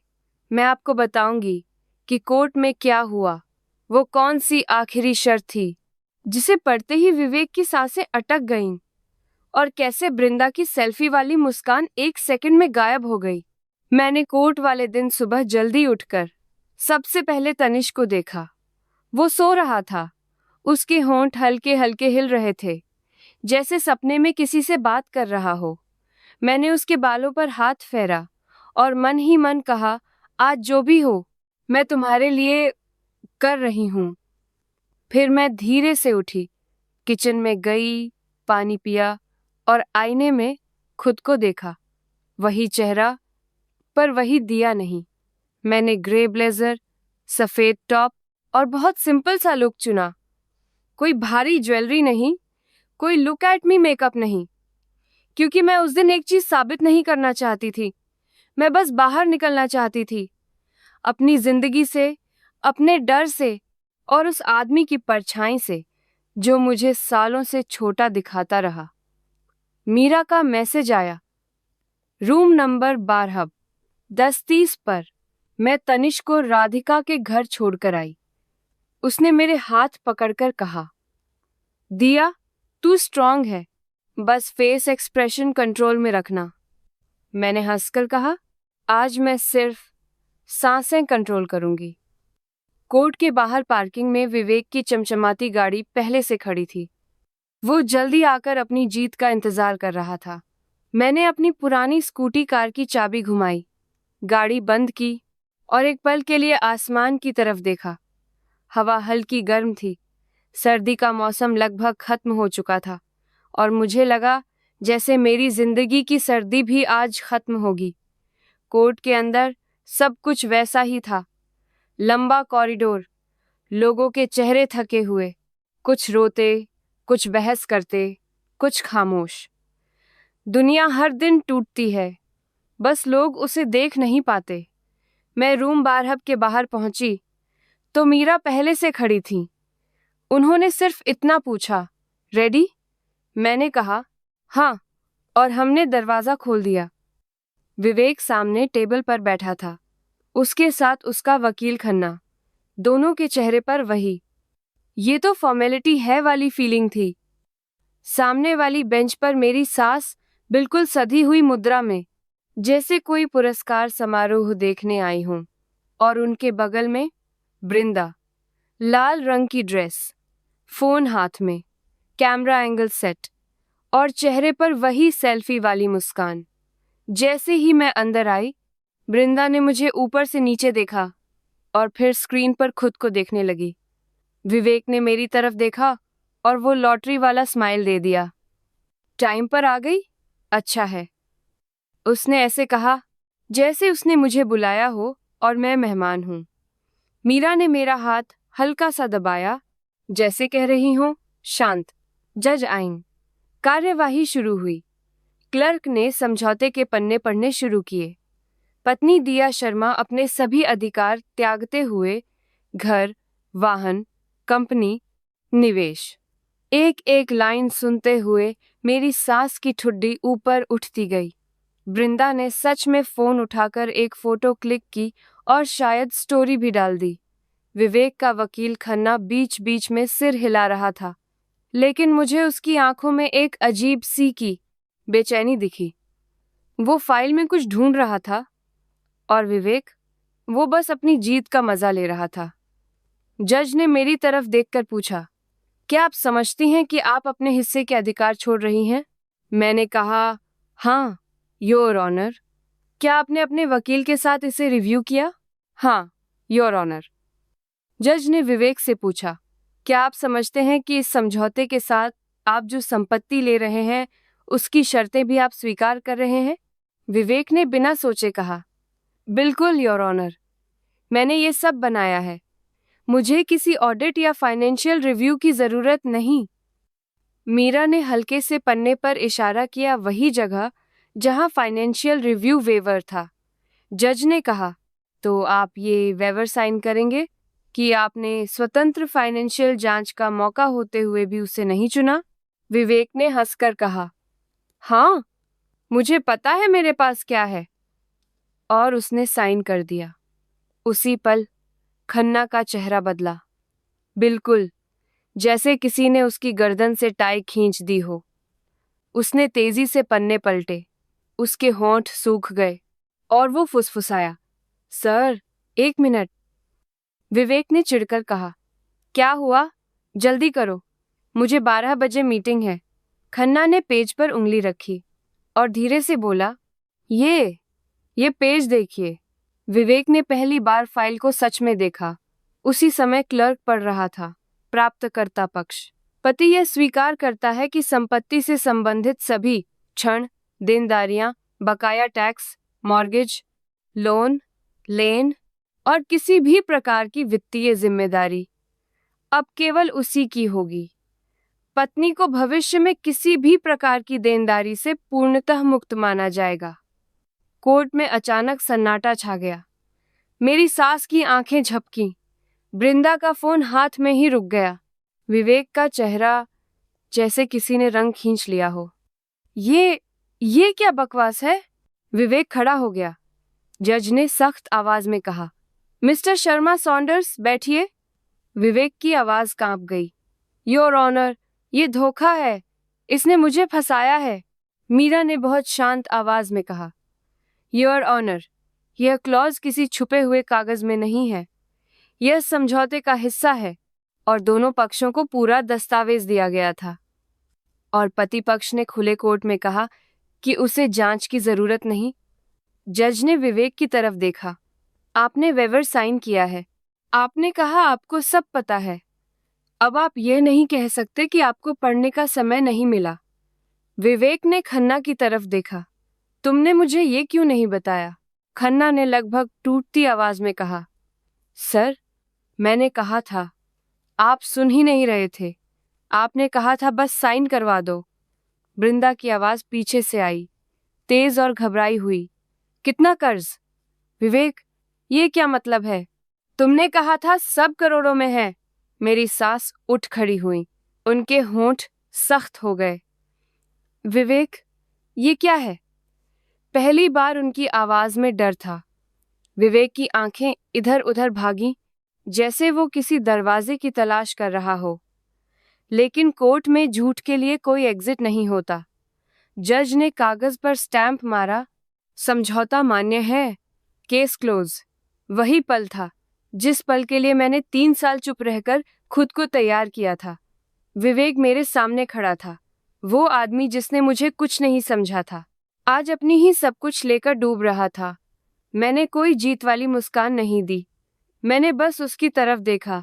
मैं आपको बताऊंगी कि कोर्ट में क्या हुआ, वो कौन सी आखिरी शर्त थी जिसे पढ़ते ही विवेक की सांसें अटक गईं, और कैसे बृंदा की सेल्फी वाली मुस्कान 1 सेकंड में गायब हो गई। मैंने कोर्ट वाले दिन सुबह जल्दी उठकर सबसे पहले तनिष्क को देखा। वो सो रहा था। उसके होंठ हल्के हल्के हिल रहे थे, जैसे सपने में किसी से बात कर रहा हो। मैंने उसके बालों पर हाथ फेरा और मन ही मन कहा, आज जो भी हो मैं तुम्हारे लिए कर रही हूँ। फिर मैं धीरे से उठी, किचन में गई, पानी पिया और आईने में खुद को देखा। वही चेहरा, पर वही दिया नहीं। मैंने ग्रे ब्लेजर, सफेद टॉप और बहुत सिंपल सा लुक चुना। कोई भारी ज्वेलरी नहीं, कोई लुक एट मी मेकअप नहीं, क्योंकि मैं उस दिन एक चीज साबित नहीं करना चाहती थी। मैं बस बाहर निकलना चाहती थी, अपनी जिंदगी से, अपने डर से और उस आदमी की परछाई से जो मुझे सालों से छोटा दिखाता रहा। मीरा का मैसेज आया, रूम नंबर 12, 10:30 पर। मैं तनिष्क को राधिका के घर छोड़कर आई। उसने मेरे हाथ पकड़कर कहा, दिया, तू स्ट्रांग है, बस फेस एक्सप्रेशन कंट्रोल में रखना। मैंने हंसकर कहा, आज मैं सिर्फ सांसें कंट्रोल करूंगी। कोर्ट के बाहर पार्किंग में विवेक की चमचमाती गाड़ी पहले से खड़ी थी। वो जल्दी आकर अपनी जीत का इंतजार कर रहा था। मैंने अपनी पुरानी स्कूटी कार की चाबी घुमाई, गाड़ी बंद की और एक पल के लिए आसमान की तरफ देखा। हवा हल्की गर्म थी। सर्दी का मौसम लगभग खत्म हो चुका था और मुझे लगा जैसे मेरी जिंदगी की सर्दी भी आज खत्म होगी। कोर्ट के अंदर सब कुछ वैसा ही था। लंबा कॉरिडोर, लोगों के चेहरे थके हुए, कुछ रोते, कुछ बहस करते, कुछ खामोश। दुनिया हर दिन टूटती है, बस लोग उसे देख नहीं पाते। मैं रूम 12 के बाहर पहुंची तो मीरा पहले से खड़ी थी। उन्होंने सिर्फ इतना पूछा, रेडी? मैंने कहा, हाँ, और हमने दरवाजा खोल दिया। विवेक सामने टेबल पर बैठा था, उसके साथ उसका वकील खन्ना। दोनों के चेहरे पर वही ये तो फॉर्मेलिटी है वाली फीलिंग थी। सामने वाली बेंच पर मेरी सास बिल्कुल सधी हुई मुद्रा में, जैसे कोई पुरस्कार समारोह देखने आई हूं, और उनके बगल में बृंदा, लाल रंग की ड्रेस, फोन हाथ में, कैमरा एंगल सेट और चेहरे पर वही सेल्फी वाली मुस्कान। जैसे ही मैं अंदर आई, बृंदा ने मुझे ऊपर से नीचे देखा और फिर स्क्रीन पर खुद को देखने लगी। विवेक ने मेरी तरफ देखा और वो लॉटरी वाला स्माइल दे दिया। टाइम पर आ गई? अच्छा है, उसने ऐसे कहा जैसे उसने मुझे बुलाया हो और मैं मेहमान हूं। मीरा ने मेरा हाथ हल्का सा दबाया, जैसे कह रही हो, शांत। जज आइन। कार्यवाही शुरू हुई। क्लर्क ने समझौते के पन्ने पढ़ने शुरू किए। पत्नी दिया शर्मा अपने सभी अधिकार त्यागते हुए घर, वाहन, कंपनी, निवेश, एक एक लाइन सुनते हुए मेरी सास की ठुड्डी ऊपर उठती गई। बृंदा ने सच में फोन उठाकर एक फोटो क्लिक की और शायद स्टोरी भी डाल दी। विवेक का वकील खन्ना बीच बीच में सिर हिला रहा था, लेकिन मुझे उसकी आंखों में एक अजीब सी की बेचैनी दिखी। वो फाइल में कुछ ढूंढ रहा था और विवेक, वो बस अपनी जीत का मजा ले रहा था। जज ने मेरी तरफ देखकर पूछा, क्या आप समझती हैं कि आप अपने हिस्से के अधिकार छोड़ रही हैं? मैंने कहा, हाँ, योर ऑनर। क्या आपने अपने वकील के साथ इसे रिव्यू किया? हाँ, योर ऑनर। जज ने विवेक से पूछा, क्या आप समझते हैं कि इस समझौते के साथ आप जो संपत्ति ले रहे हैं उसकी शर्तें भी आप स्वीकार कर रहे हैं? विवेक ने बिना सोचे कहा, बिल्कुल योर ऑनर, मैंने ये सब बनाया है। मुझे किसी ऑडिट या फाइनेंशियल रिव्यू की जरूरत नहीं। मीरा ने हल्के से पन्ने पर इशारा किया, वही जगह जहां फाइनेंशियल रिव्यू वेवर था। जज ने कहा, तो आप ये वेवर साइन करेंगे कि आपने स्वतंत्र फाइनेंशियल जांच का मौका होते हुए भी उसे नहीं चुना? विवेक ने हंसकर कहा, हाँ, मुझे पता है मेरे पास क्या है। और उसने साइन कर दिया। उसी पल खन्ना का चेहरा बदला, बिल्कुल जैसे किसी ने उसकी गर्दन से टाई खींच दी हो। उसने तेजी से पन्ने पलटे। उसके होंठ सूख गए और वो फुसफुसाया, सर, 1 मिनट। विवेक ने चिढ़कर कहा, क्या हुआ? जल्दी करो, मुझे 12 बजे मीटिंग है। खन्ना ने पेज पर उंगली रखी और धीरे से बोला, ये पेज देखिए। विवेक ने पहली बार फाइल को सच में देखा। उसी समय क्लर्क पढ़ रहा था, प्राप्तकर्ता पक्ष। पति यह स्वीकार करता है कि संपत्ति से संबंधित सभी ऋण, देनदारियां, बकाया टैक्स, मॉर्गेज, लोन, लेन और किसी भी प्रकार की वित्तीय जिम्मेदारी अब केवल उसी की होगी। पत्नी को भविष्य में किसी भी प्रकार की देनदारी से पूर्णतः मुक्त माना जाएगा। कोर्ट में अचानक सन्नाटा छा गया। मेरी सास की आंखें झपकीं। बृंदा का फोन हाथ में ही रुक गया। विवेक का चेहरा जैसे किसी ने रंग खींच लिया हो। ये क्या बकवास है? विवेक खड़ा हो गया। जज ने सख्त आवाज में कहा, मिस्टर शर्मा सॉन्डर्स, बैठिए। विवेक की आवाज कांप गई। योर ऑनर, ये धोखा है। इसने मुझे फंसाया है। मीरा ने बहुत शांत आवाज में कहा, योर ऑनर, यह क्लॉज किसी छुपे हुए कागज में नहीं है। यह समझौते का हिस्सा है और दोनों पक्षों को पूरा दस्तावेज दिया गया था। और पति पक्ष ने खुले कोर्ट में कहा कि उसे जांच की जरूरत नहीं। जज ने विवेक की तरफ देखा। आपने वेवर साइन किया है। आपने कहा आपको सब पता है। अब आप यह नहीं कह सकते कि आपको पढ़ने का समय नहीं मिला। विवेक ने खन्ना की तरफ देखा। तुमने मुझे ये क्यों नहीं बताया? खन्ना ने लगभग टूटती आवाज में कहा, सर, मैंने कहा था, आप सुन ही नहीं रहे थे। आपने कहा था बस साइन करवा दो। बृंदा की आवाज पीछे से आई, तेज और घबराई हुई। कितना कर्ज? विवेक, ये क्या मतलब है? तुमने कहा था सब करोड़ों में है। मेरी सास उठ खड़ी हुई। उनके होंठ सख्त हो गए। विवेक, ये क्या है? पहली बार उनकी आवाज में डर था। विवेक की आंखें इधर उधर भागीं, जैसे वो किसी दरवाजे की तलाश कर रहा हो। लेकिन कोर्ट में झूठ के लिए कोई एग्जिट नहीं होता। जज ने कागज पर स्टैंप मारा। समझौता मान्य है। Case close. वही पल था जिस पल के लिए मैंने 3 साल चुप रहकर खुद को तैयार किया था। विवेक मेरे सामने खड़ा था, वो आदमी जिसने मुझे कुछ नहीं समझा था, आज अपनी ही सब कुछ लेकर डूब रहा था। मैंने कोई जीत वाली मुस्कान नहीं दी। मैंने बस उसकी तरफ देखा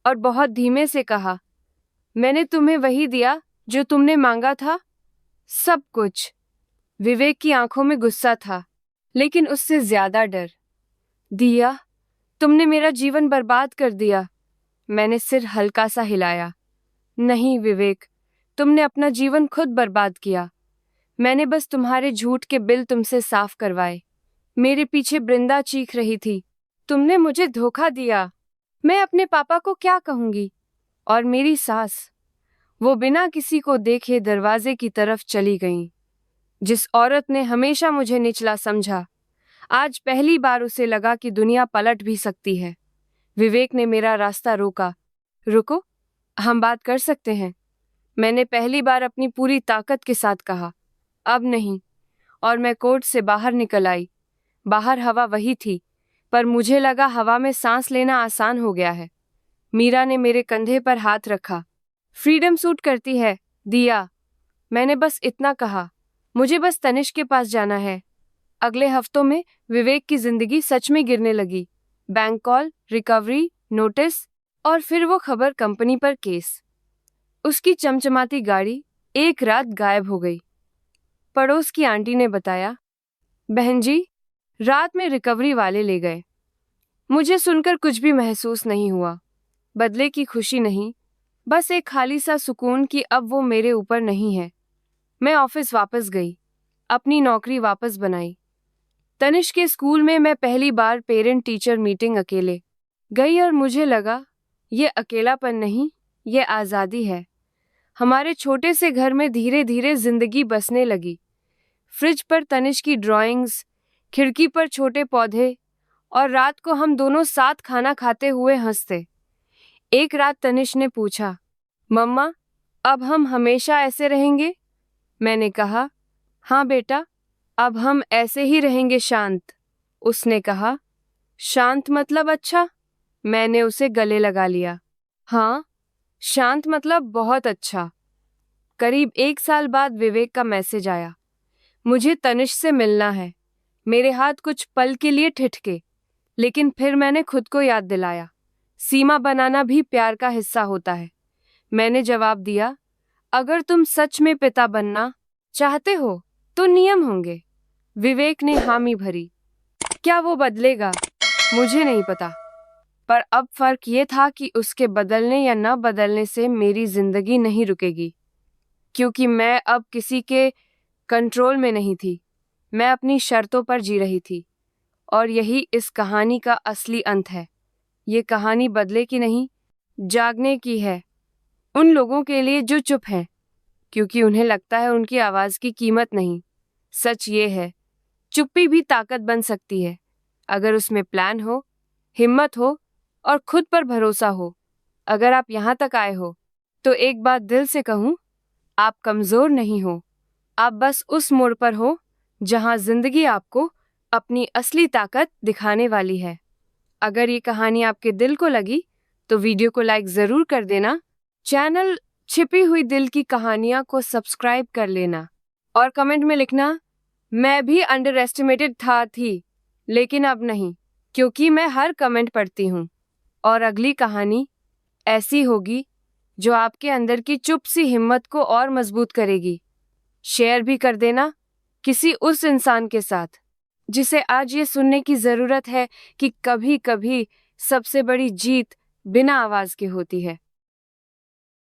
और बहुत धीमे से कहा, मैंने तुम्हें वही दिया जो तुमने मांगा था, सब कुछ। विवेक की आंखों में गुस्सा था, लेकिन उससे ज्यादा डर। दिया? तुमने मेरा जीवन बर्बाद कर दिया। मैंने सिर हल्का सा हिलाया। नहीं विवेक, तुमने अपना जीवन खुद बर्बाद किया। मैंने बस तुम्हारे झूठ के बिल तुमसे साफ करवाए। मेरे पीछे बृंदा चीख रही थी, तुमने मुझे धोखा दिया। मैं अपने पापा को क्या कहूंगी? और मेरी सास, वो बिना किसी को देखे दरवाजे की तरफ चली गईं। जिस औरत ने हमेशा मुझे निचला समझा, आज पहली बार उसे लगा कि दुनिया पलट भी सकती है। विवेक ने मेरा रास्ता रोका। रुको, हम बात कर सकते हैं। मैंने पहली बार अपनी पूरी ताकत के साथ कहा, अब नहीं। और मैं कोर्ट से बाहर निकल आई। बाहर हवा वही थी, पर मुझे लगा हवा में सांस लेना आसान हो गया है। मीरा ने मेरे कंधे पर हाथ रखा। फ्रीडम सूट करती है, दिया। मैंने बस इतना कहा, मुझे बस तनिष्क के पास जाना है। अगले हफ्तों में विवेक की जिंदगी सच में गिरने लगी। बैंक कॉल, रिकवरी, नोटिस और फिर वो खबर कंपनी पर केस। उसकी चमचमाती गाड़ी एक रात गायब हो गई। पड़ोस की आंटी ने बताया, बहन जी, रात में रिकवरी वाले ले गए। मुझे सुनकर कुछ भी महसूस नहीं हुआ। बदले की खुशी नहीं, बस एक खाली सा सुकून कि अब वो मेरे ऊपर नहीं है। मैं ऑफिस वापस गई, अपनी नौकरी वापस बनाई। तनिष्क के स्कूल में मैं पहली बार पेरेंट टीचर मीटिंग अकेले गई और मुझे लगा, ये अकेलापन नहीं, ये आज़ादी है। हमारे छोटे से घर में धीरे धीरे जिंदगी बसने लगी। फ्रिज पर तनिष्क की ड्राइंग्स, खिड़की पर छोटे पौधे, और रात को हम दोनों साथ खाना खाते हुए हंसते। एक रात तनिष्क ने पूछा, मम्मा, अब हम हमेशा ऐसे रहेंगे? मैंने कहा, हाँ बेटा, अब हम ऐसे ही रहेंगे शांत। उसने कहा, शांत मतलब अच्छा? मैंने उसे गले लगा लिया। हाँ, शांत मतलब बहुत अच्छा। करीब 1 साल बाद विवेक का मैसेज आया, मुझे तनिष से मिलना है। मेरे हाथ कुछ पल के लिए ठिठके, लेकिन फिर मैंने खुद को याद दिलाया, सीमा बनाना भी प्यार का हिस्सा होता है। मैंने जवाब दिया, अगर तुम सच में पिता बनना चाहते हो तो नियम होंगे। विवेक ने हामी भरी। क्या वो बदलेगा? मुझे नहीं पता, पर अब फर्क ये था कि उसके बदलने या न बदलने से मेरी जिंदगी नहीं रुकेगी, क्योंकि मैं अब किसी के कंट्रोल में नहीं थी। मैं अपनी शर्तों पर जी रही थी, और यही इस कहानी का असली अंत है। ये कहानी बदले की नहीं, जागने की है। उन लोगों के लिए जो चुप हैं, क्योंकि उन्हें लगता है उनकी आवाज की कीमत नहीं। सच ये है, चुप्पी भी ताकत बन सकती है, अगर उसमें प्लान हो, हिम्मत हो और खुद पर भरोसा हो। अगर आप यहाँ तक आए हो, तो एक बात दिल से कहूँ, आप कमजोर नहीं हो। आप बस उस मोड़ पर हो जहाँ जिंदगी आपको अपनी असली ताकत दिखाने वाली है। अगर ये कहानी आपके दिल को लगी, तो वीडियो को लाइक जरूर कर देना। चैनल छिपी हुई दिल की कहानियां को सब्सक्राइब कर लेना और कमेंट में लिखना, मैं भी अंडर एस्टिमेटेड थी, लेकिन अब नहीं, क्योंकि मैं हर कमेंट पढ़ती हूँ। और अगली कहानी ऐसी होगी जो आपके अंदर की चुप सी हिम्मत को और मजबूत करेगी। शेयर भी कर देना किसी उस इंसान के साथ जिसे आज ये सुनने की जरूरत है कि कभी कभी सबसे बड़ी जीत बिना आवाज के होती है।